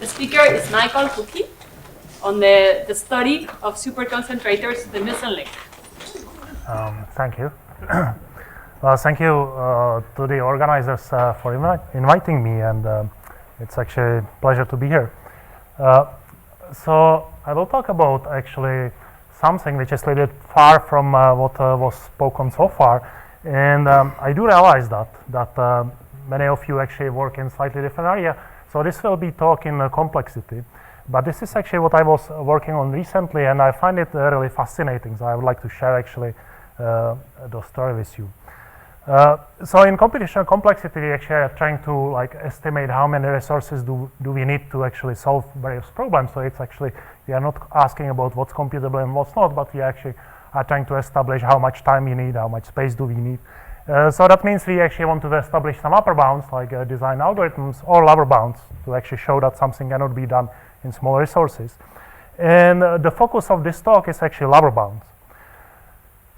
The speaker is Michal Koucký on the study of superconcentrators, the missing link. Thank you. Thank you to the organizers for inviting me, and it's actually a pleasure to be here. So I will talk about actually something which is a little bit far from what was spoken so far, and I do realize that many of you actually work in slightly different area. So this will be talk in complexity, but this is actually what I was working on recently, and I find it really fascinating. So I would like to share actually the story with you. So in computational complexity, we actually are trying to estimate how many resources do we need to actually solve various problems. So it's actually, we are not asking about what's computable and what's not, but we actually are trying to establish how much time we need, how much space do we need. So that means we actually want to establish some upper bounds, like design algorithms, or lower bounds to actually show that something cannot be done in small resources. And the focus of this talk is actually lower bounds.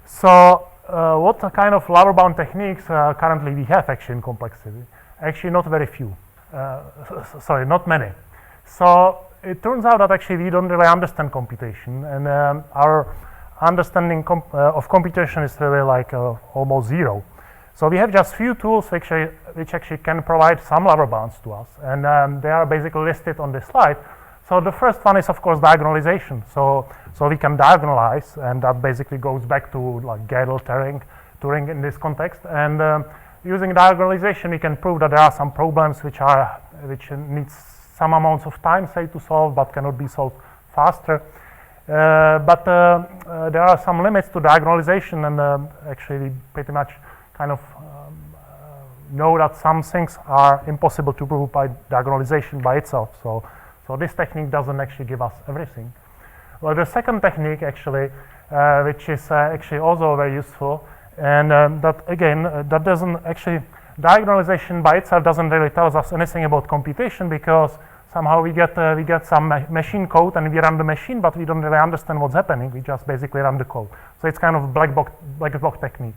So what kind of lower bound techniques currently we have actually in complexity? Actually not very few, sorry, not many. So it turns out that actually we don't really understand computation, and our understanding of computation is really almost zero. So we have just few tools which actually can provide some lower bounds to us, and they are basically listed on this slide. So the first one is of course diagonalization. So we can diagonalize, and that basically goes back to Gödel Turing in this context. And using diagonalization, we can prove that there are some problems which needs some amounts of time, say, to solve, but cannot be solved faster. But there are some limits to diagonalization, and actually we pretty much kind of know that some things are impossible to prove by diagonalization by itself. So this technique doesn't actually give us everything. Well, the second technique actually, which is actually also very useful, and that again, that doesn't actually, diagonalization by itself doesn't really tell us anything about computation, because somehow we get some machine code and we run the machine, but we don't really understand what's happening. We just basically run the code. So it's kind of black box technique.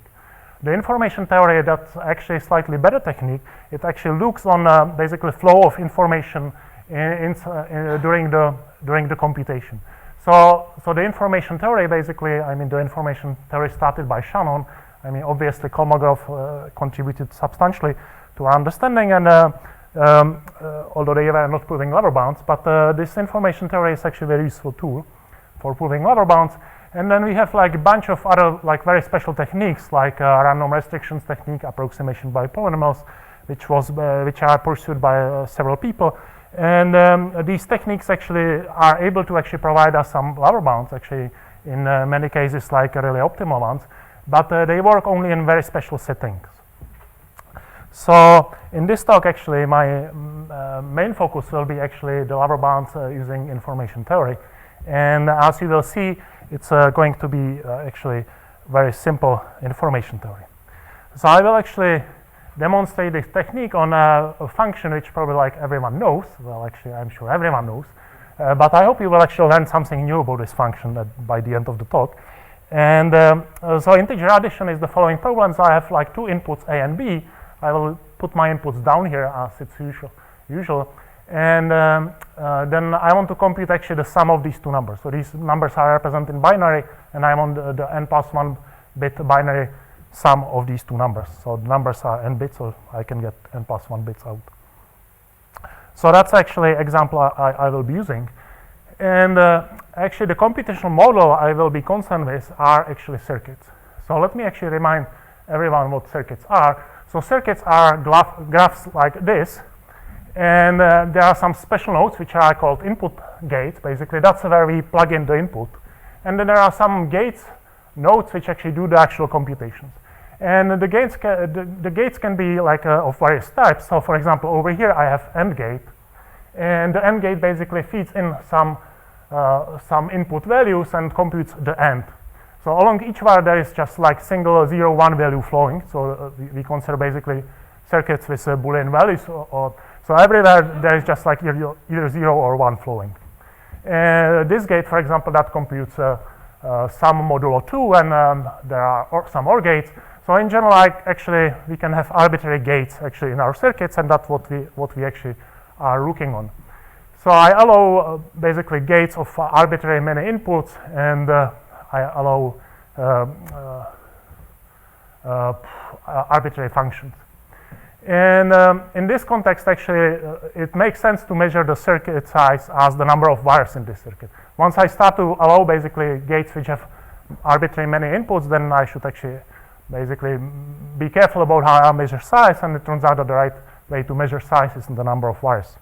The information theory, that's actually a slightly better technique. It actually looks on basically flow of information during the computation. So the information theory, basically, I mean, the information theory started by Shannon. I mean, obviously Kolmogorov contributed substantially to our understanding, and although they were not proving lower bounds, but this information theory is actually a very useful tool for proving lower bounds. And then we have a bunch of other very special techniques, like random restrictions technique, approximation by polynomials, which are pursued by several people. And these techniques actually are able to actually provide us some lower bounds, actually in many cases really optimal ones, but they work only in very special settings. So in this talk, actually, my main focus will be actually the lower bounds using information theory. And as you will see, it's going to be actually very simple information theory. So I will actually demonstrate this technique on a function which probably everyone knows. Well, actually, I'm sure everyone knows. But I hope you will actually learn something new about this function by the end of the talk. And so integer addition is the following problem. So I have two inputs, A and B. I will put my inputs down here as it's usual. And then I want to compute actually the sum of these two numbers. So these numbers are represented in binary, and I want the n+1 bit binary sum of these two numbers. So the numbers are n bits, so I can get n+1 bits out. So that's actually example I will be using. And actually the computational model I will be concerned with are actually circuits. So let me actually remind everyone what circuits are. So circuits are graphs like this, and there are some special nodes which are called input gates. Basically, that's where we plug in the input. And then there are some nodes which actually do the actual computations. And the gates can be of various types. So for example, over here I have AND gate, and the AND gate basically feeds in some input values and computes the AND. So along each wire there is just single 0, 1 value flowing. So we consider basically circuits with Boolean values, so everywhere there is just either 0 or 1 flowing. This gate, for example, that computes some modulo 2, and there are some OR gates. So in general, actually, we can have arbitrary gates actually in our circuits, and that's what we actually are looking on. So I allow basically gates of arbitrary many inputs, and I allow arbitrary functions. And in this context, actually, it makes sense to measure the circuit size as the number of wires in this circuit. Once I start to allow basically gates which have arbitrary many inputs, then I should actually basically be careful about how I measure size, and it turns out that the right way to measure size is the number of wires.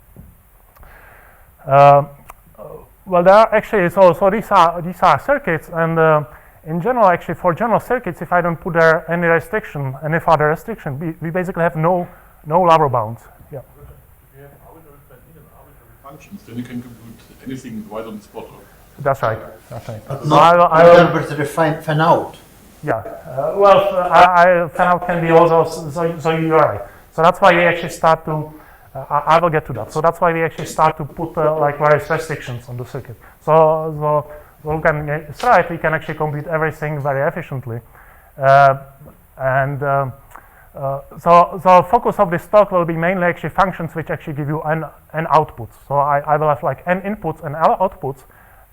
Well, there are actually, so these are circuits, and in general, actually, for general circuits, if I don't put there any restriction, any further restriction, we basically have no lower bounds. Yeah. If you have arbitrary functions, then you can compute anything right on the spot. That's right. That's right. But So not I will, arbitrary fan out. yeah. Fan out can be also. So you're right. So that's why we actually start to. I will get to that. So that's why we actually start to put like various restrictions on the circuit. So we can, it's right, we can actually compute everything very efficiently. So focus of this talk will be mainly actually functions which actually give you n outputs. So I will have like n inputs and l outputs,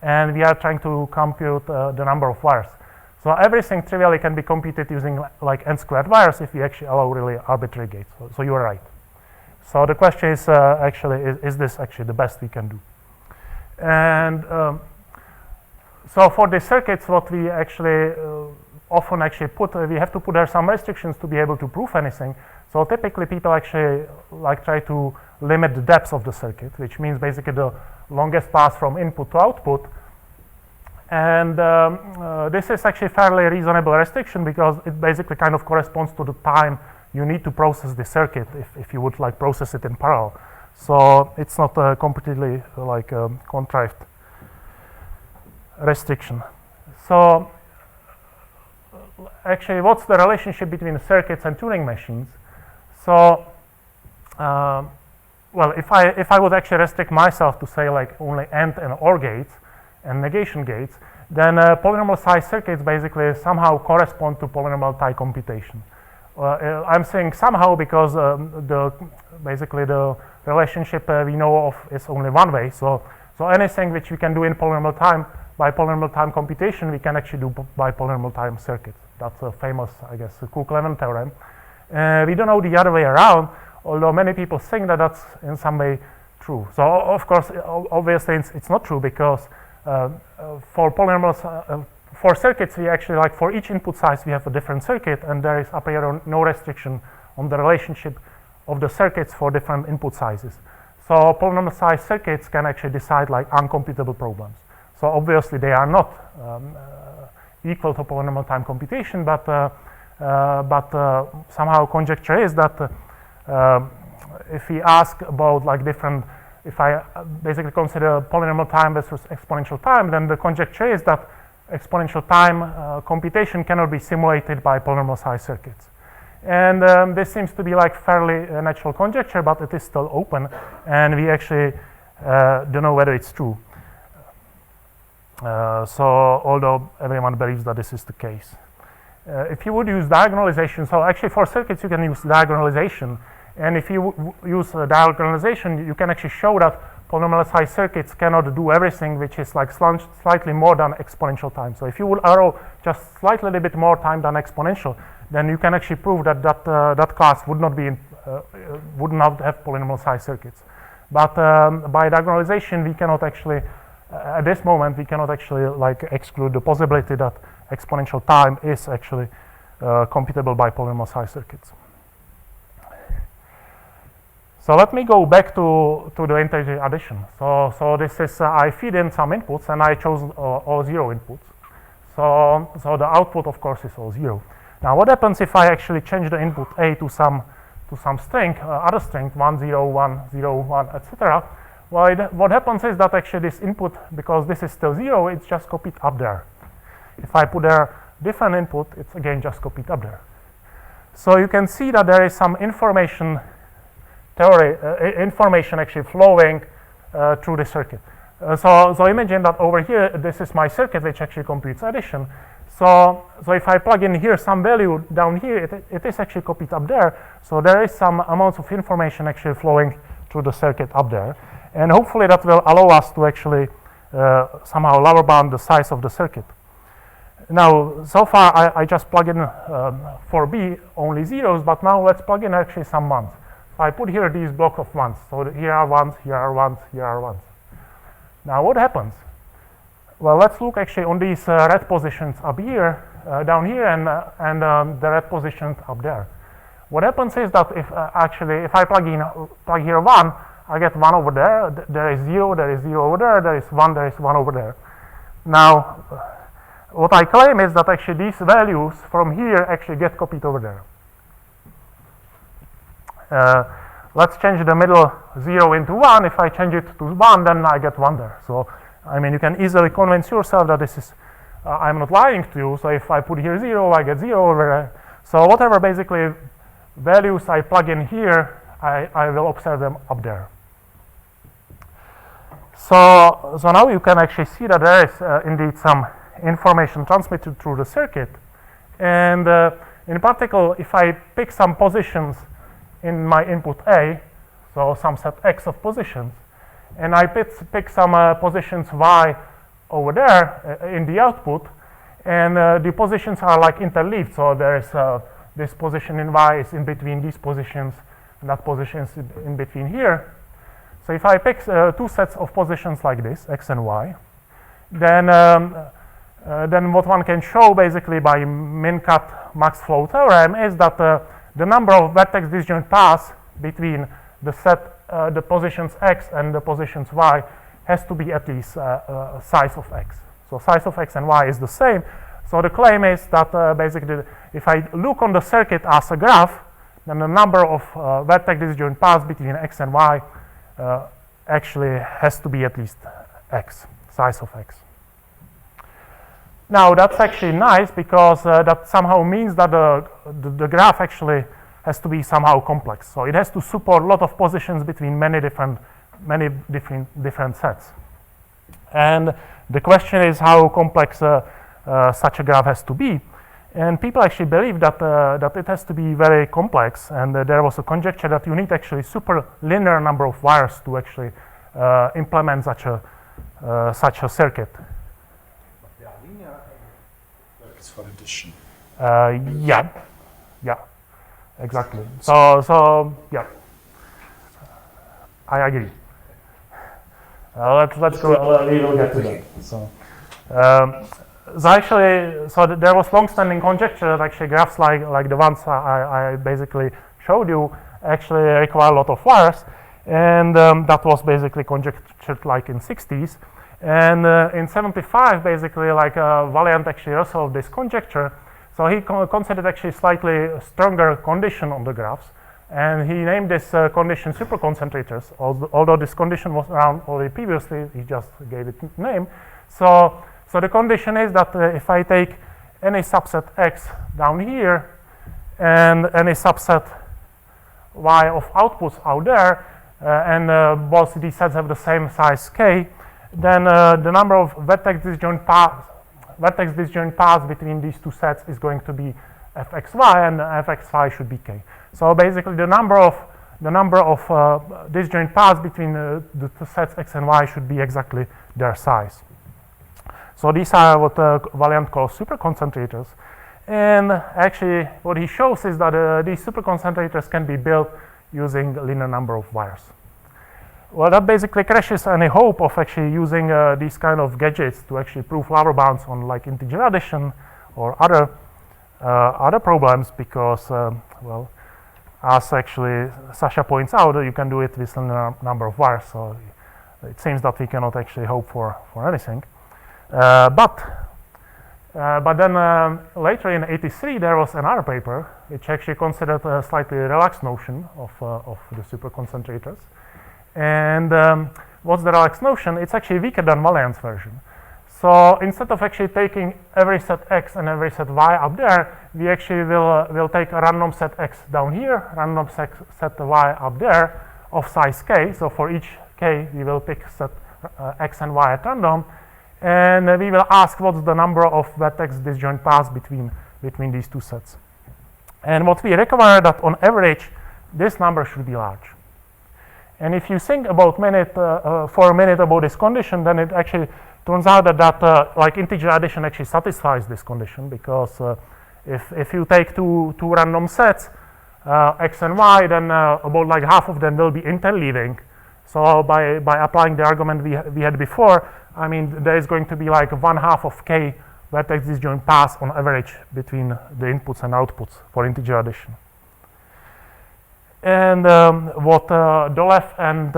and we are trying to compute the number of wires. So everything trivially can be computed using like n squared wires if we actually allow really arbitrary gates. So you are right. So the question is actually, is this actually the best we can do? And so for the circuits, what we actually often actually put, we have to put there some restrictions to be able to prove anything. So typically people actually like try to limit the depth of the circuit, which means basically the longest path from input to output. And this is actually fairly reasonable restriction because it basically kind of corresponds to the time you need to process the circuit if you would like process it in parallel. So it's not a completely like contrived restriction. So actually, what's the relationship between circuits and Turing machines? So well, if I would actually restrict myself to say like only AND and OR gates and negation gates, then polynomial size circuits basically somehow correspond to polynomial tie computation. I'm saying somehow because basically the relationship we know of is only one way. So anything which we can do in polynomial time by polynomial time computation, we can actually do by polynomial time circuits. That's a famous, I guess, Cook-Levin theorem. We don't know the other way around, although many people think that that's in some way true. So of course, obviously it's not true because for polynomials, for circuits, we actually like for each input size, we have a different circuit, and there is a priori no restriction on the relationship of the circuits for different input sizes. So polynomial size circuits can actually decide like uncomputable problems. So obviously they are not equal to polynomial time computation, but somehow conjecture is that if we ask about like different, if I basically consider polynomial time versus exponential time, then the conjecture is that exponential time computation cannot be simulated by polynomial size circuits. And this seems to be like fairly natural conjecture, but it is still open, and we actually don't know whether it's true. So although everyone believes that this is the case. If you would use diagonalization, so actually for circuits you can use diagonalization, and if you use diagonalization, you can actually show that polynomial size circuits cannot do everything which is like slightly more than exponential time. So if you would allow just slightly a bit more time than exponential, then you can actually prove that that class would not be would not have polynomial size circuits. But by diagonalization, we cannot actually at this moment we cannot actually like exclude the possibility that exponential time is actually computable by polynomial size circuits. So let me go back to the integer addition. So this is I feed in some inputs and I chose all 0 inputs. So the output of course is all 0. Now what happens if I actually change the input a to some string, other string 1 0 1 0 1 etc. Well, what happens is that actually this input, because this is still 0, it's just copied up there. If I put there different input, it's again just copied up there. So you can see that there is some information information actually flowing through the circuit. So imagine that over here, this is my circuit which actually computes addition. So if I plug in here some value down here, it is actually copied up there. So there is some amounts of information actually flowing through the circuit up there. And hopefully that will allow us to actually somehow lower bound the size of the circuit. Now, so far I just plug in for B only zeros, but now let's plug in actually some ones. So I put here these block of ones. So here are ones, here are ones, here are ones. Now what happens? Well, let's look actually on these red positions up here, down here, and the red positions up there. What happens is that if I plug here 1, I get 1 over there. There is 0 over there. There is 1 over there. Now, what I claim is that actually these values from here actually get copied over there. Let's change the middle 0 into 1. If I change it to 1, then I get 1 there. So, I mean, you can easily convince yourself that this is, I'm not lying to you. So if I put here 0, I get 0 over there. So whatever basically values I plug in here, I will observe them up there. So now you can actually see that there is indeed some information transmitted through the circuit. And in particular, if I pick some positions in my input A, so some set X of positions, and I pick some positions Y over there in the output, and the positions are like interleaved, so there is this position in Y is in between these positions, and that position is in between here. So if I pick two sets of positions like this, X and Y, then what one can show basically by min-cut max flow theorem is that the number of vertex disjoint paths between the positions X and the positions Y has to be at least size of X. So size of X and Y is the same. So the claim is that basically if I look on the circuit as a graph, then the number of vertex disjoint paths between X and Y actually has to be at least X, size of X. Now that's actually nice because that somehow means that the graph actually has to be somehow complex. So it has to support a lot of positions between many different sets. And the question is how complex such a graph has to be. And people actually believe that it has to be very complex. And there was a conjecture that you need actually super linear number of wires to actually implement such a circuit. Yeah, linear works for addition. Yeah, exactly. So yeah, I agree. Let's go. We will get to that. So there was long-standing conjecture that actually graphs like the ones I basically showed you actually require a lot of wires, and that was basically conjectured like in 60s. And in 75, basically, like Valiant actually resolved this conjecture. So he considered actually slightly stronger condition on the graphs, and he named this condition superconcentrators. Although this condition was around already previously, he just gave it a name. So the condition is that if I take any subset X down here and any subset Y of outputs out there, and both these sets have the same size K, then the number of vertex disjoint paths between these two sets is going to be fxy, and fxy should be K. So basically, the number of disjoint paths between the sets X and Y should be exactly their size. So these are what Valiant calls superconcentrators. And actually, what he shows is that these superconcentrators can be built using a linear number of wires. Well, that basically crashes any hope of actually using these kind of gadgets to actually prove lower bounds on like integer addition or other problems, because well, as actually Sasha points out, you can do it with a number of wires. So it seems that we cannot actually hope for anything. But then later in '83 there was another paper which actually considered a slightly relaxed notion of the superconcentrators. And what's the relaxed notion? It's actually weaker than Valiant's version. So instead of actually taking every set X and every set Y up there, we actually will take a random set X down here, random set Y up there of size K. So for each K, we will pick set X and Y at random, and we will ask what's the number of vertex disjoint paths between these two sets. And what we require that on average, this number should be large. And if you think about for a minute about this condition, then it actually turns out that like integer addition actually satisfies this condition, because if you take two random sets, x and y, then about like half of them will be interleaving. So by applying the argument we had before, I mean, there is going to be like 1/2 of k vertex disjoint paths on average between the inputs and outputs for integer addition. And what Dolev and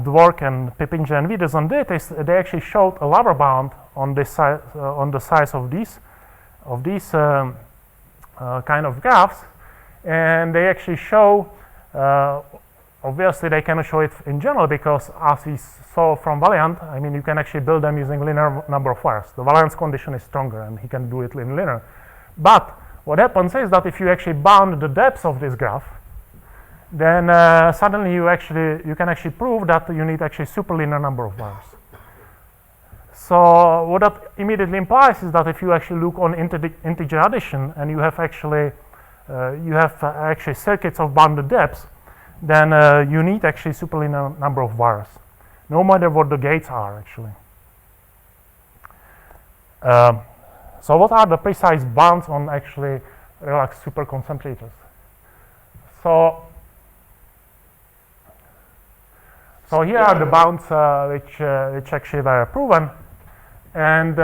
Dwork and Pippinger and Wiederson did is they actually showed a lower bound on this on the size of these kind of graphs, and they actually show. Obviously, they cannot show it in general, because as we saw from Valiant, I mean, you can actually build them using linear number of wires. The Valiant's condition is stronger, and he can do it in linear. But what happens is that if you actually bound the depth of this graph, then suddenly you can actually prove that you need actually superlinear number of wires. So what that immediately implies is that if you actually look on integer addition, and you have actually circuits of bounded depths, then you need actually superlinear number of wires, no matter what the gates are actually. So what are the precise bounds on actually relaxed superconcentrators? So here are the bounds which actually were proven, and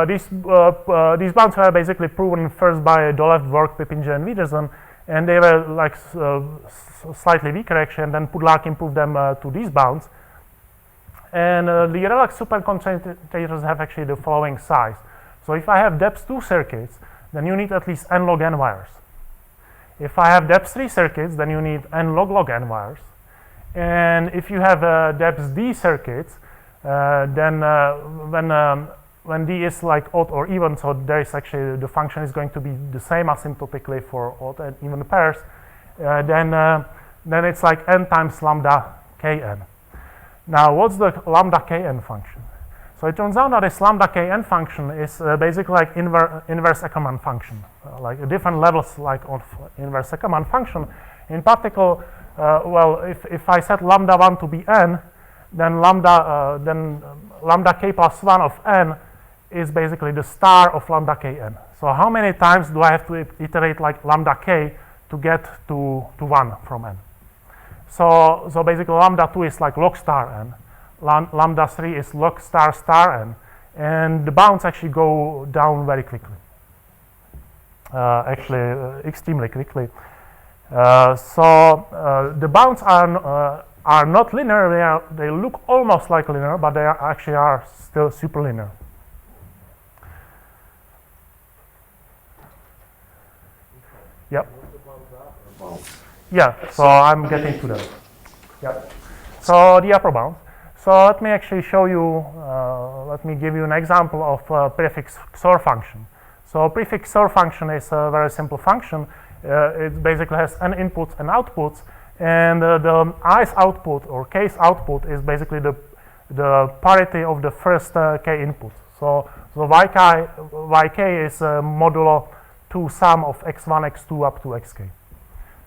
these bounds were basically proven first by Dolev, Dwork, Pippinger, and Wiederson, and they were like slightly weaker actually, and then Pudlák improved them to these bounds. And the relaxed superconcentrators have actually the following size. So if I have depth 2 circuits, then you need at least n log n wires. If I have depth 3 circuits, then you need n log n wires. And if you have depth d circuits, then when d is like odd or even, so there is actually the function is going to be the same asymptotically for odd and even pairs, then it's like n times lambda kn. Now, what's the lambda kn function? So it turns out that this lambda kn function is basically like inverse Ackermann function, like different levels like of inverse Ackermann function. In particular, well, if I set lambda 1 to be n, then lambda k plus 1 of n is basically the star of lambda kn. So how many times do I have to iterate like lambda k to get to 1 from n? So basically lambda 2 is like log star n, lambda 3 is log star star n, and the bounds actually go down very quickly, extremely quickly. The bounds are not linear. They look almost like linear, but they actually are still superlinear. Yep. Yeah, so I'm getting to that. Yep. So the upper bound. So let me actually show you, let me give you an example of prefix XOR function. So prefix XOR function is a very simple function. It basically has n inputs and outputs, and the i's output or k's output is basically the parity of the first k input. So yk is modulo 2 sum of x1, x2 up to xk.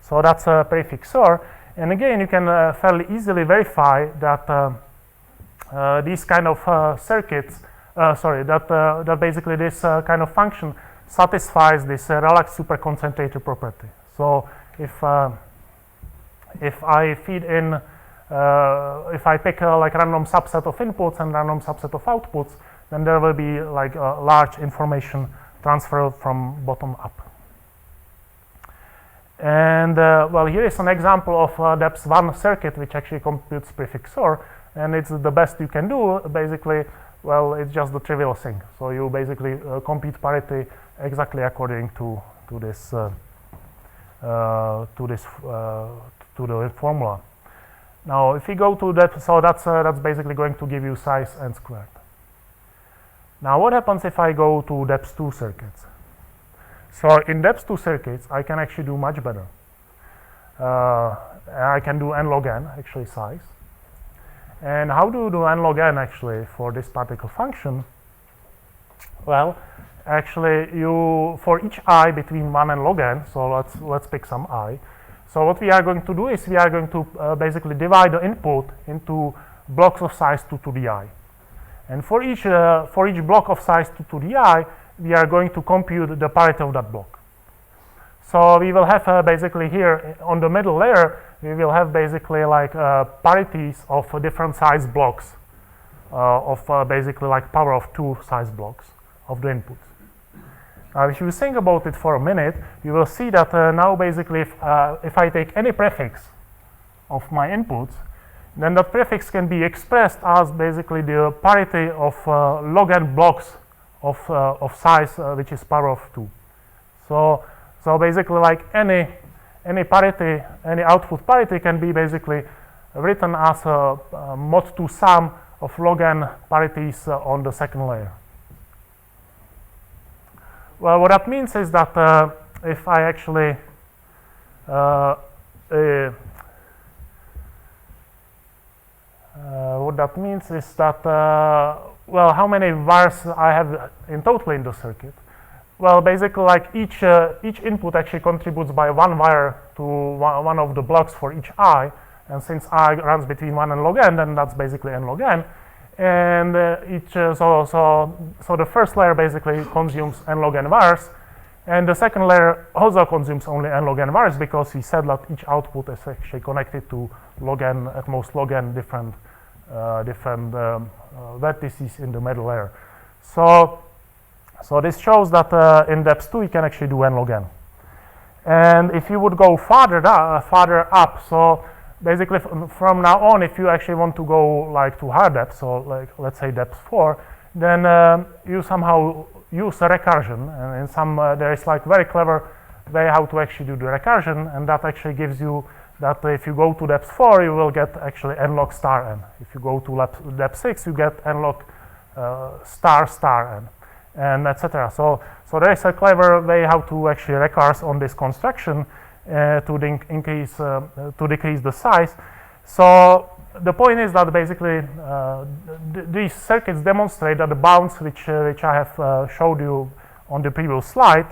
So that's a prefix XOR, and again you can fairly easily verify that these kind of circuits, that basically this kind of function satisfies this relaxed superconcentrator property. So if I feed in, if I pick like random subset of inputs and random subset of outputs, then there will be like a large information transfer from bottom up. And well, here is an example of depth 1 circuit which actually computes prefix XOR, and it's the best you can do. Basically, well, it's just the trivial thing. So you basically compute parity exactly according to the formula. Now, if you go to that, so that's basically going to give you size n squared. Now, what happens if I go to depth 2 circuits? So in depth 2 circuits, I can actually do much better. I can do n log n, actually size. And how do you do n log n actually for this particle function? Well, actually for each I between 1 and log n, so let's pick some I, So what we are going to do is we are going to basically divide the input into blocks of size 2 to the I. And for each block of size 2 to the I, we are going to compute the parity of that block. So we will have basically here on the middle layer, we will have basically like parities of different size blocks of basically like power of 2 size blocks of the inputs. Now, if you think about it for a minute, you will see that now basically if I take any prefix of my inputs, then that prefix can be expressed as basically the parity of log n blocks of size which is power of 2. So basically like any parity, any output parity can be basically written as a mod 2 sum of log n parities on the second layer. Well, what that means is that if I actually what that means is that well, how many wires I have in total in the circuit? Well, basically like each input actually contributes by 1 wire to one of the blocks for each I, and since I runs between 1 and log n, then that's basically n log n. And so the first layer basically consumes n log n wires, and the second layer also consumes only n log n wires, because we said that each output is actually connected to log n, at most log n different vertices in the middle layer. So this shows that in depth 2 you can actually do n log n. And if you would go farther up, so basically from now on, if you actually want to go like to higher depth, so like let's say depth 4, then you somehow use a recursion, and in some there is like very clever way how to actually do the recursion, and that actually gives you that if you go to depth 4, you will get actually n log star n. If you go to depth 6, you get n log star n, and etc. So there is a clever way how to actually recurse on this construction to decrease the size. So the point is that basically these circuits demonstrate that the bounds which I have showed you on the previous slide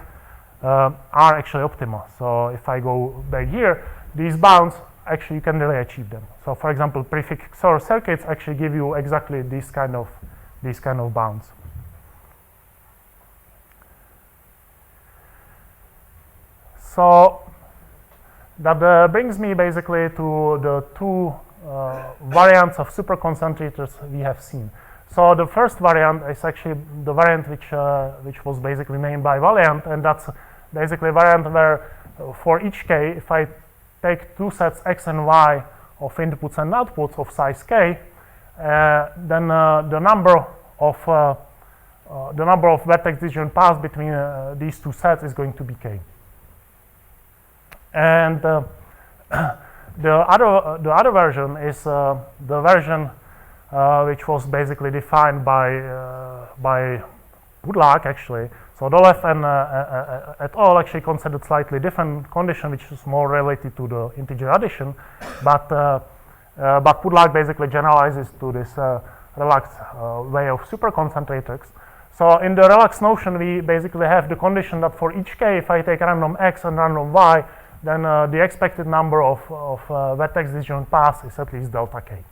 are actually optimal. So if I go back here, these bounds actually you can really achieve them. So for example, prefixor circuits actually give you exactly these kind of bounds. So that brings me basically to the 2 variants of superconcentrators we have seen. So the first variant is actually the variant which was basically named by Valiant, and that's basically a variant where for each k, if I take 2 sets x and y of inputs and outputs of size k, then the number of vertex decision paths between these 2 sets is going to be k. And the other version is the version which was basically defined by Woodlark actually. So Dolev and et al. Actually considered slightly different condition, which is more related to the integer addition, but Woodlark basically generalizes to this relaxed way of superconcentrators. So in the relaxed notion, we basically have the condition that for each k, if I take random x and random y, then the expected number of vertex decision paths is at least delta k.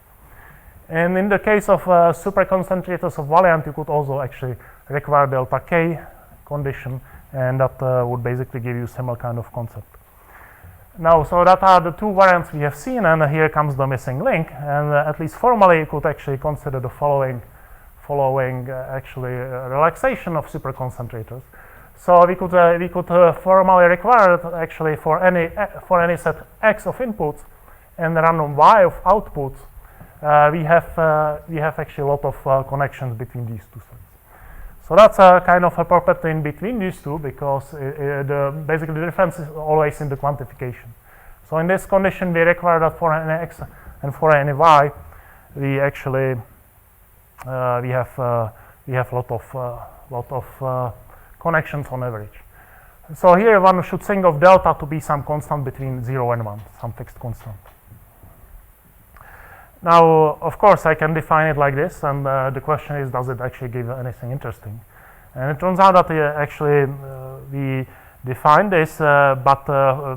And in the case of superconcentrators of Valiant, you could also actually require delta k condition, and that would basically give you similar kind of concept. Now, so that are the 2 variants we have seen, and here comes the missing link. And at least formally, you could actually consider the following actually relaxation of superconcentrators. So we could formally require that actually for any set x of inputs and random y of outputs, we have actually a lot of connections between these 2 sets. So that's a kind of a property in between these 2, because basically the difference is always in the quantification. So in this condition, we require that for any x and for any y, we actually we have a lot of connections on average. So here one should think of delta to be some constant between 0 and 1, some fixed constant. Now, of course, I can define it like this, and the question is, does it actually give anything interesting? And it turns out that actually define this, but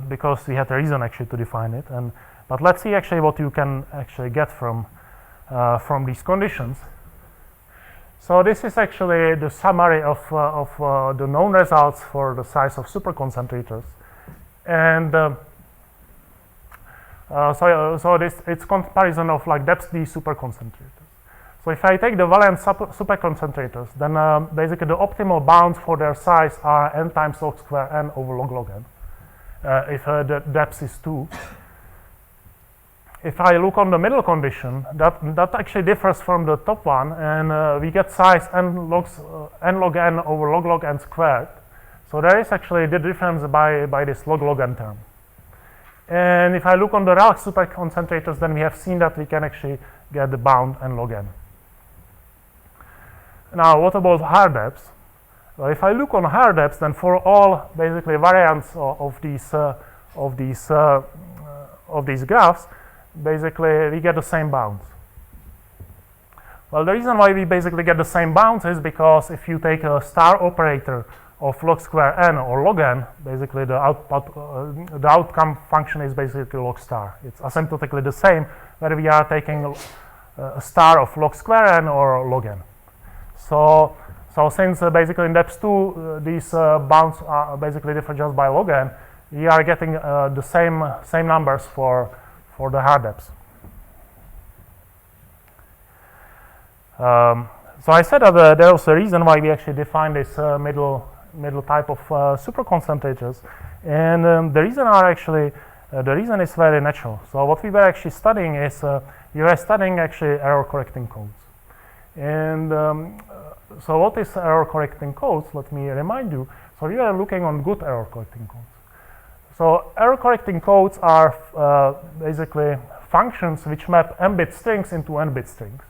because we had a reason actually to define it. But let's see actually what you can actually get from these conditions. So this is actually the summary of the known results for the size of superconcentrators, and so it's comparison of like depth D superconcentrators. So if I take the valence superconcentrators, then basically the optimal bounds for their size are n times log square n over log n, if the depth is 2. If I look on the middle condition, that actually differs from the top one, and we get size n log n over log n squared. So there is actually the difference by this log n term. And if I look on the relaxed superconcentrators, then we have seen that we can actually get the bound n log n. Now, what about higher depths? Well, if I look on higher depths, then for all basically variants of these graphs, basically we get the same bounds. Well, the reason why we basically get the same bounds is because if you take a star operator of log square n or log n, basically the outcome function is basically log star. It's asymptotically the same whether we are taking a star of log square n or log n. So since basically in depth 2 these bounds are basically different just by log n, we are getting the same numbers for the higher depths. So I said that there was a reason why we actually defined this middle type of superconcentrators, and the reason is very natural. So what we were actually studying is we were studying actually error correcting codes, and so what is error correcting codes? Let me remind you. So we are looking on good error correcting codes. So error correcting codes are basically functions which map n-bit strings into n-bit strings,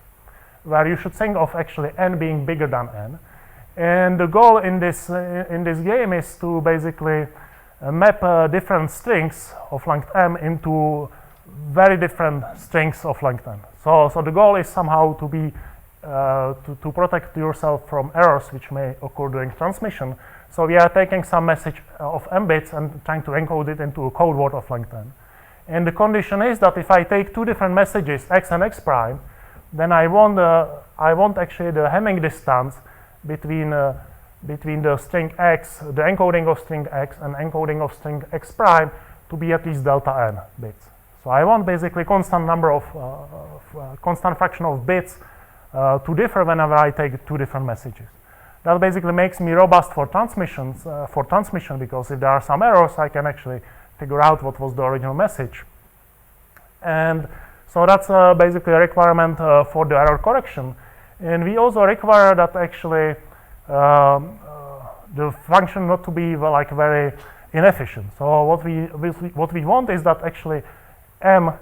where you should think of actually n being bigger than n. And the goal in this game is to basically map different strings of length m into very different strings of length n. So the goal is somehow to be to protect yourself from errors which may occur during transmission. So we are taking some message of m bits and trying to encode it into a code word of length n. And the condition is that if I take two different messages, x and x prime, then I want actually the Hamming distance between the string x, the encoding of string x and encoding of string x prime to be at least delta n bits. So I want basically constant number of constant fraction of bits to differ whenever I take two different messages. That basically makes me robust for transmission because if there are some errors, I can actually figure out what was the original message. And so that's basically a requirement for the error correction. And we also require that actually the function not to be like very inefficient. So what we want is that actually m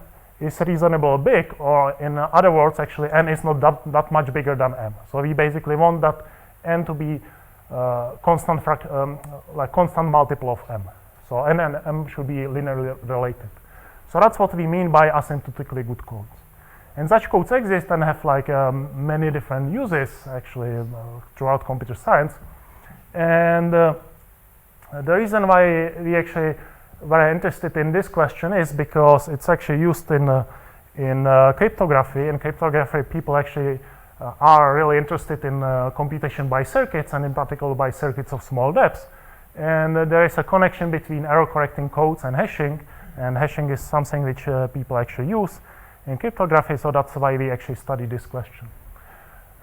is reasonably big, or in other words, actually n is not that much bigger than m. So we basically want that n to be like constant multiple of m. So n and m should be linearly related. So that's what we mean by asymptotically good codes. And such codes exist and have like many different uses actually throughout computer science. And the reason why we actually very interested in this question is because it's actually used in cryptography. In cryptography, people actually are really interested in computation by circuits, and in particular by circuits of small depths. And there is a connection between error correcting codes and hashing is something which people actually use in cryptography, so that's why we actually study this question.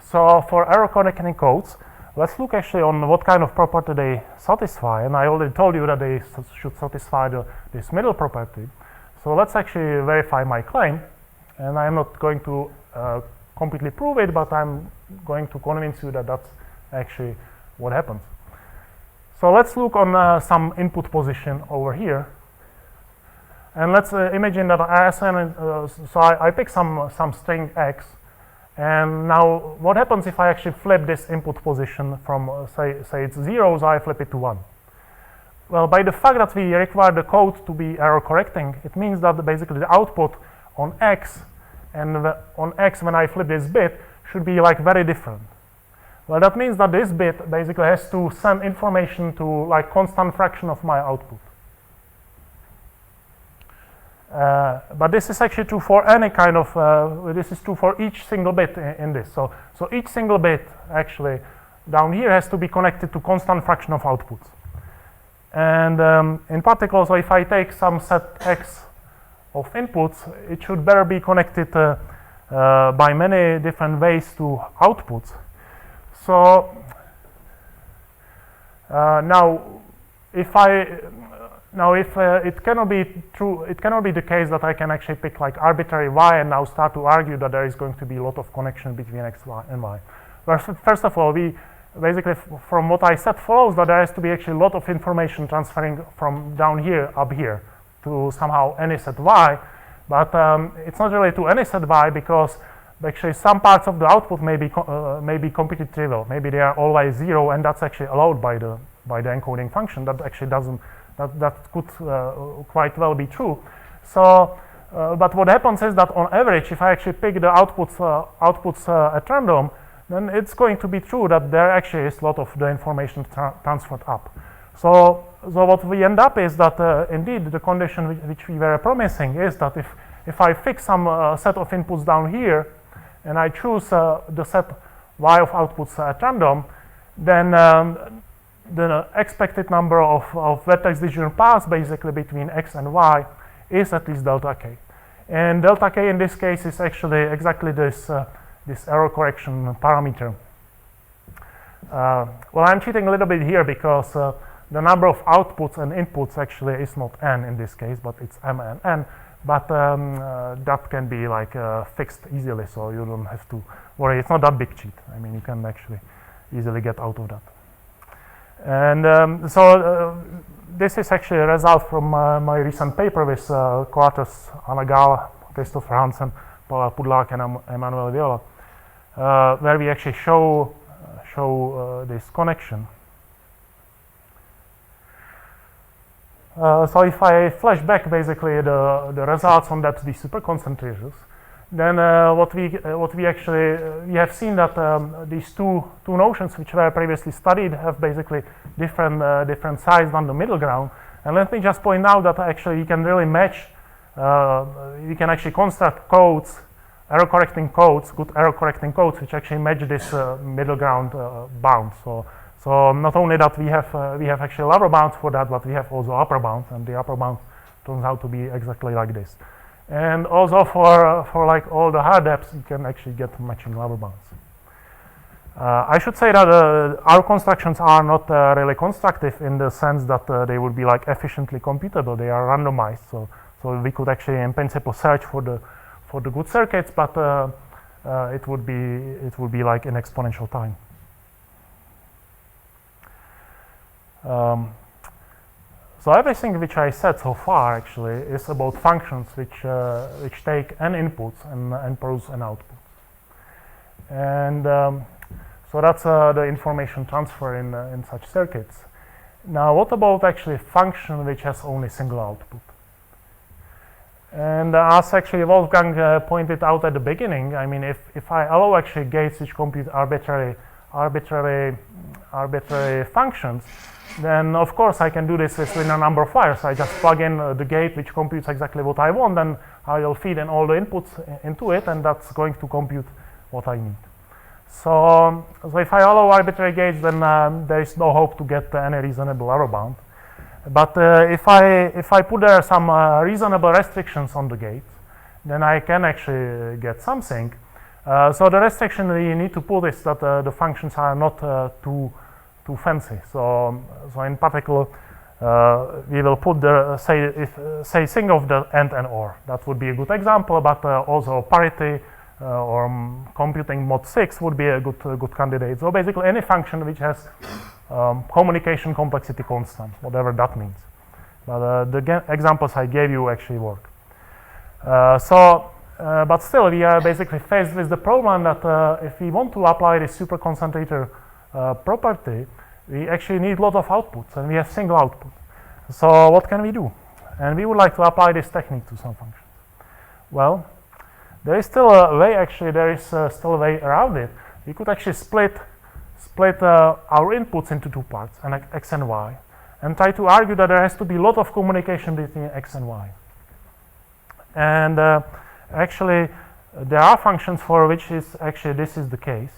So for error correcting codes, let's look actually on what kind of property they satisfy, and I already told you that they should satisfy this middle property. So let's actually verify my claim, and I'm not going to completely prove it, but I'm going to convince you that that's actually what happens. So let's look on some input position over here. And let's imagine that I pick some string x, and now what happens if I actually flip this input position from say it's 0, so I flip it to 1? Well, by the fact that we require the code to be error correcting, it means that basically the output on x and on x when I flip this bit should be like very different. Well, that means that this bit basically has to send information to like constant fraction of my output. But this is actually true for any kind of, this is true for each single bit in this. So each single bit actually down here has to be connected to constant fraction of outputs. And in particular, so if I take some set X of inputs, it should better be connected by many different ways to outputs. So now if it cannot be true, it cannot be the case that I can actually pick like arbitrary y and now start to argue that there is going to be a lot of connection between x and y. Well, first of all, we basically, from what I said, follows that there has to be actually a lot of information transferring from down here up here to somehow any set y, but it's not really to any set y, because actually some parts of the output may be computed trivial. Maybe they are always 0, and that's actually allowed by the encoding function. That actually doesn't. That could quite well be true. So, but what happens is that on average, if I actually pick the outputs at random, then it's going to be true that there actually is a lot of the information transferred up. So what we end up is that indeed the condition which we were promising is that if I fix some set of inputs down here, and I choose the set y of outputs at random, then the expected number of vertex decision paths basically between x and y is at least delta k. And delta k in this case is actually exactly this error correction parameter. Well, I'm cheating a little bit here because the number of outputs and inputs actually is not n in this case, but it's m and n. But that can be like fixed easily, so you don't have to worry. It's not that big cheat. I mean, you can actually easily get out of that. And this is actually a result from my recent paper with co-authors Anna Gál, Christopher Hansen, Paula Pudlák, and Emanuel Viola, where we actually show this connection. So if I flash back basically the results on these superconcentrators, then what we actually have seen that these two notions which were previously studied have basically different size than the middle ground. And let me just point out that actually you can really match, you can actually construct codes, error correcting codes, good error correcting codes which actually match this middle ground bound. So not only that we have actually lower bounds for that, but we have also upper bounds, and the upper bound turns out to be exactly like this. And also for like all the hard depths, you can actually get matching lower bounds. I should say that our constructions are not really constructive in the sense that they would be like efficiently computable. They are randomized, so we could actually in principle search for the good circuits, but it would be like in exponential time. So everything which I said so far actually is about functions which take n inputs and produce an output. And so that's the information transfer in such circuits. Now, what about actually a function which has only single output? And as actually Wolfgang pointed out at the beginning, I mean, if I allow actually gates which compute arbitrary functions, then of course I can do this with linear number of wires. I just plug in the gate which computes exactly what I want, and I will feed in all the inputs into it, and that's going to compute what I need. So if I allow arbitrary gates, then there is no hope to get any reasonable error bound. But if I put there some reasonable restrictions on the gate, then I can actually get something. So the restriction we need to put is that the functions are not too fancy. So in particular, we will put the say think of the AND and OR. That would be a good example, but also parity or computing mod 6 would be a good candidate. So basically any function which has communication complexity constant, whatever that means. But the examples I gave you actually work. But still, we are basically faced with the problem that if we want to apply this superconcentrator property, we actually need a lot of outputs, and we have single output. So what can we do? And we would like to apply this technique to some functions. Well, there is still a way. Actually, there is still a way around it. We could actually split split our inputs into two parts, x and y, and try to argue that there has to be a lot of communication between x and y. And actually, there are functions for which this is the case.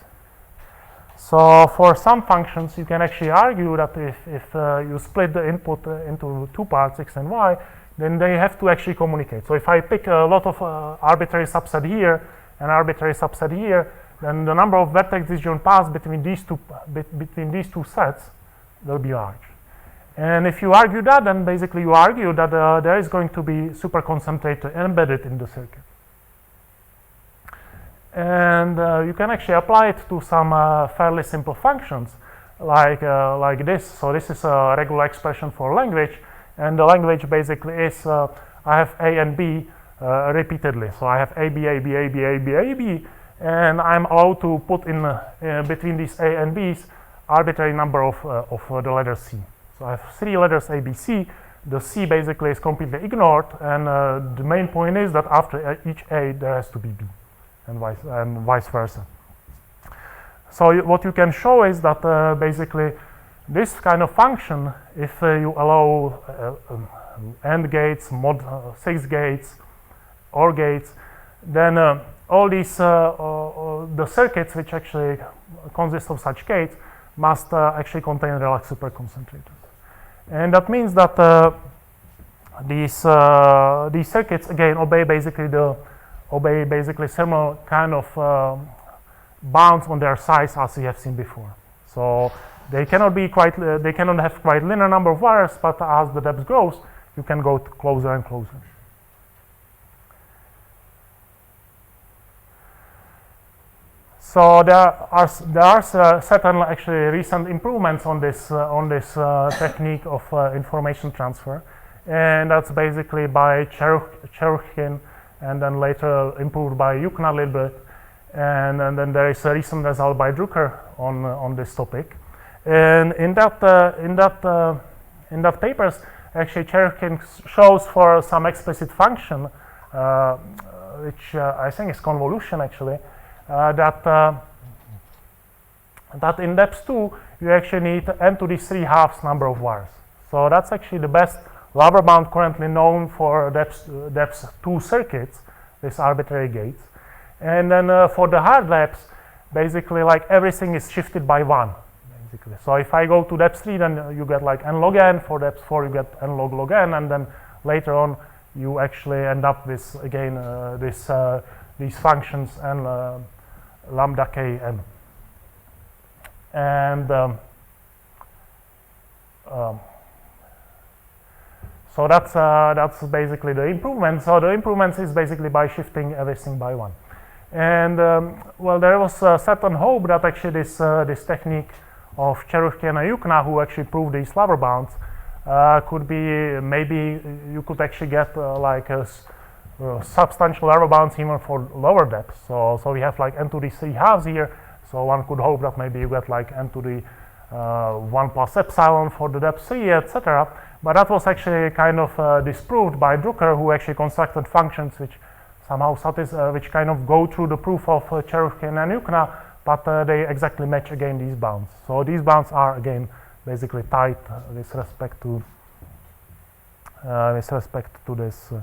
So for some functions, you can actually argue that if you split the input into two parts, x and y, then they have to actually communicate. So if I pick a lot of arbitrary subset here and arbitrary subset here, then the number of vertex decision paths between these two sets will be large. And if you argue that, then basically you argue that there is going to be superconcentrator embedded in the circuit. And you can actually apply it to some fairly simple functions like this. So this is a regular expression for language, and the language basically is I have A and B repeatedly. So I have A, B, A, B, A, B, A, B, A, B, and I'm allowed to put in between these A and B's arbitrary number of the letter C. So I have 3 letters A, B, C. The C basically is completely ignored, and the main point is that after each A there has to be B, and vice versa. So what you can show is that basically this kind of function, if you allow AND gates, mod 6 gates, OR gates, then all these the circuits which actually consist of such gates must actually contain relaxed superconcentrators. And that means that these circuits again obey basically similar kind of bounds on their size as we have seen before. So they cannot be they cannot have quite linear number of wires, but as the depth grows, you can go closer and closer. So there are certain actually recent improvements on this technique of information transfer, and that's basically by Cherukhin, and then later improved by Koucký a little bit, and then there is a recent result by Drucker on this topic. And in that papers, actually Cherukhin shows for some explicit function, which I think is convolution actually. That in depth 2 you actually need n to the 3/2 number of wires. So that's actually the best Laver bound currently known for depth 2 circuits, these arbitrary gates. And then for the hard depths, basically like everything is shifted by 1. Basically. So if I go to depth 3, then you get like n log n. For depth 4, you get n log n, and then later on you actually end up with again these functions and lambda k n. And so that's basically the improvement. So the improvements is basically by shifting everything by 1. And well, there was a certain hope that actually this technique of Cherukhy and Koucký, who actually proved these Laver bounds, could be maybe you could actually get like a substantial Laver bounds even for lower depths. So we have like n to the 3/2 here. So one could hope that maybe you get like n to the 1 plus epsilon for the depth 3, etc. But that was actually kind of disproved by Drucker, who actually constructed functions which somehow which kind of go through the proof of Cherukhy and Koucký, but they exactly match again these bounds. So these bounds are again basically tight with respect to this.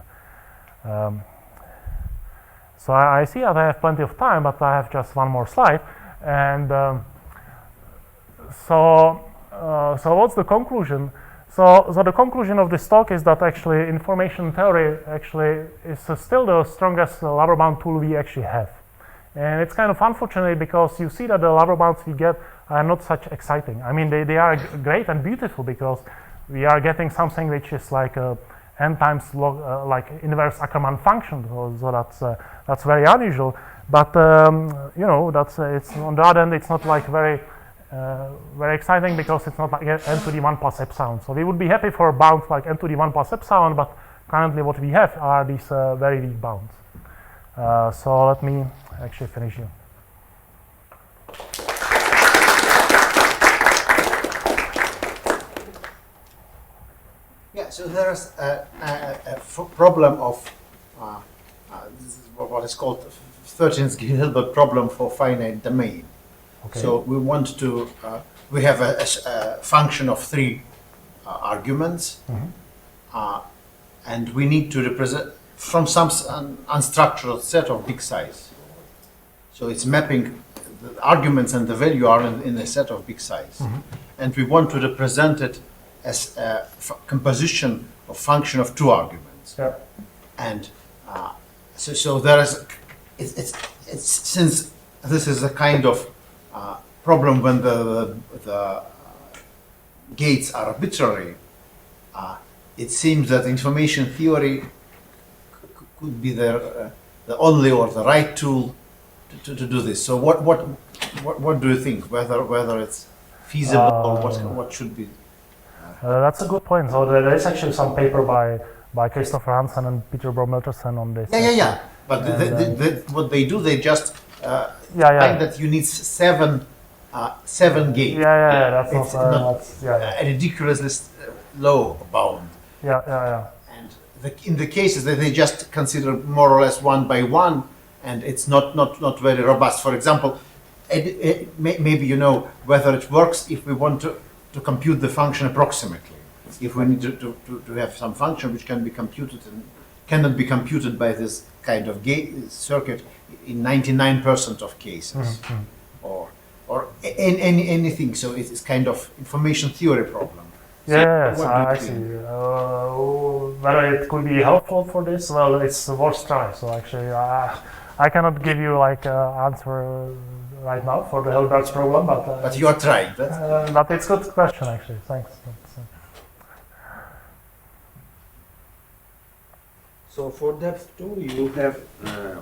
So I see that I have plenty of time, but I have just one more slide. And so what's the conclusion? So the conclusion of this talk is that actually information theory actually is still the strongest Laver bound tool we actually have. And it's kind of unfortunate because you see that the Laver bounds we get are not such exciting. I mean, they are great and beautiful because we are getting something which is like n times log, like inverse Ackermann function. So that's very unusual. But you know, it's on the other end, it's not like very exciting because it's not like n to the 1 plus epsilon. So we would be happy for bounds like n to the 1 plus epsilon, but currently what we have are these very weak bounds. So let me actually finish here. Yeah, so there's a problem of this is what is called Thurston's-Hilbert problem for finite domain. Okay. So we want to, we have a function of 3 arguments, and we need to represent from some unstructured set of big size. So it's mapping the arguments and the value are in a set of big size. And we want to represent it as a composition of function of 2 arguments. Yeah. And so there is, it's since this is a kind of problem when the gates are arbitrary, it seems that information theory could be the only or the right tool to do this. So what do you think? Whether it's feasible or what should be? That's a good point. So there is actually some paper by Christopher Hansen and Peter Bromiltersen on this. Yeah. But what they do, they just find that you need 7 gates. Yeah. That's It's not. a ridiculously low bound. Yeah. And in the cases that they just consider more or less 1 by 1, and it's not very robust. For example, maybe you know whether it works if we want to compute the function approximately. If we need to have some function which can be computed and cannot be computed by this kind of gate circuit in 99% of cases, or anything. So it's kind of information theory problem. Yes, What do you I think? see. Whether it could be helpful for this, well, it's worth try. So actually, I cannot give you like an answer right now for the Hilbert's problem, But you are trying. but it's a good question actually. Thanks. So for depth 2, you have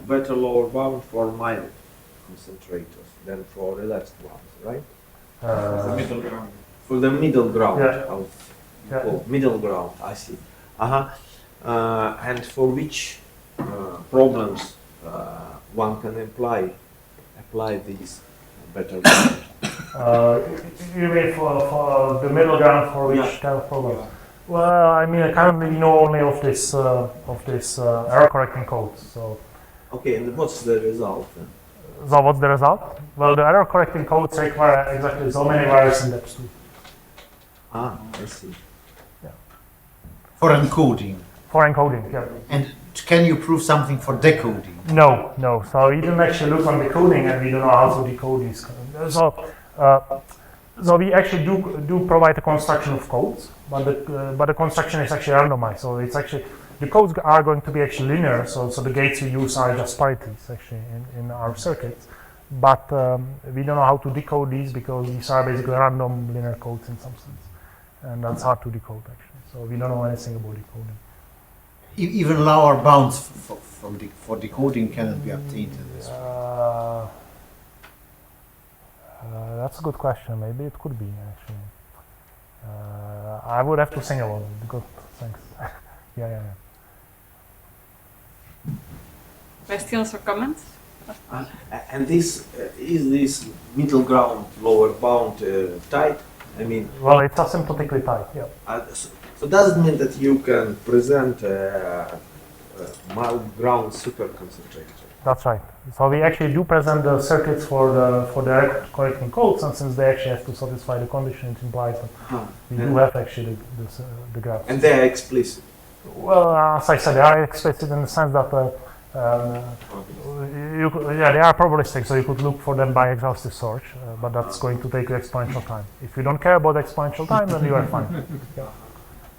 better lower bound for mild concentrators than for relaxed ones, right? The middle ground. For the middle ground, Yeah. middle ground, I see. And for which problems one can apply these better bound? You mean for the middle ground for which Yeah. kind of problem? Well, I mean, I currently know only of this error correcting code. So Okay, and what's the result then? what's the result? Well, the error correcting codes require exactly so many wires in depth 2. I see. For encoding. For encoding, yeah. And can you prove something for decoding? No. So we didn't actually look on decoding, and we don't know how to decode these. So we actually do provide a construction of codes, but the construction is actually randomized. So it's actually the codes are going to be actually linear. So the gates we use are just parities actually in our circuits. But we don't know how to decode these because these are basically random linear codes in some sense, and that's hard to decode actually. So we don't know anything about decoding. Even lower bounds for decoding cannot be obtained in this way. That's a good question. Maybe it could be actually. I would have to think about it. Good, thanks. Yeah. Questions or comments? And this is this middle ground, lower bound tight? I mean, Well, it's asymptotically tight. Yeah. so does it mean that you can present a mild ground superconcentrator? That's right. So we actually do present the circuits for the error correcting codes, and since they actually have to satisfy the condition, it implies that we do have actually the graphs. And they are explicit. Well, as I said, they are explicit in the sense that they are probabilistic, so you could look for them by exhaustive search, but that's going to take you exponential time. If you don't care about exponential time, then you are fine.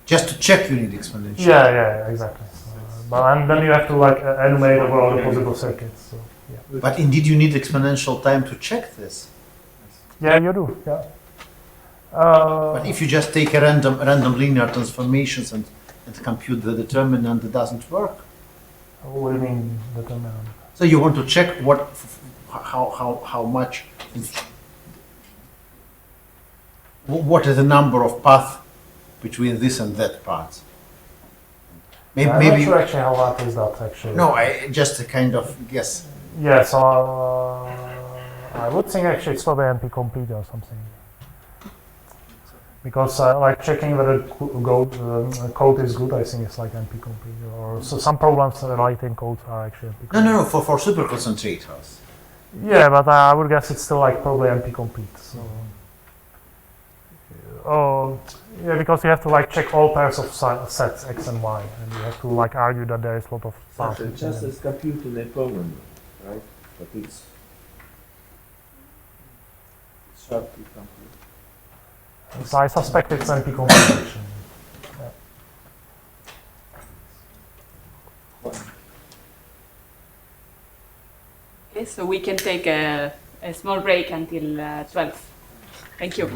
Just to check, you need exponential. Yeah, exactly. And then you have to like enumerate over all the possible circuits. So, yeah. But indeed, you need exponential time to check this. Yeah, you do. Yeah. But if you just take a random linear transformations and compute the determinant, it doesn't work. What do you mean determinant? So you want to check how much, what is the number of paths between this and that part. Maybe, I'm not sure actually how hard is that actually. No, just a kind of guess. Yeah, so I would think actually it's probably NP complete or something. Because like checking whether code is good, I think it's like NP complete. Or so some programs writing codes are actually NP complete. No, for superconcentrators. Yeah, but I would guess it's still like probably NP-complete. So. Oh, yeah, because you have to like check all pairs of sets X and Y, and you have to like argue that there is a lot of stuff. It's just as computing a program, right? But it's sharply complete. So I suspect it's NP-complete. Okay, so we can take a small break until 12. Thank you.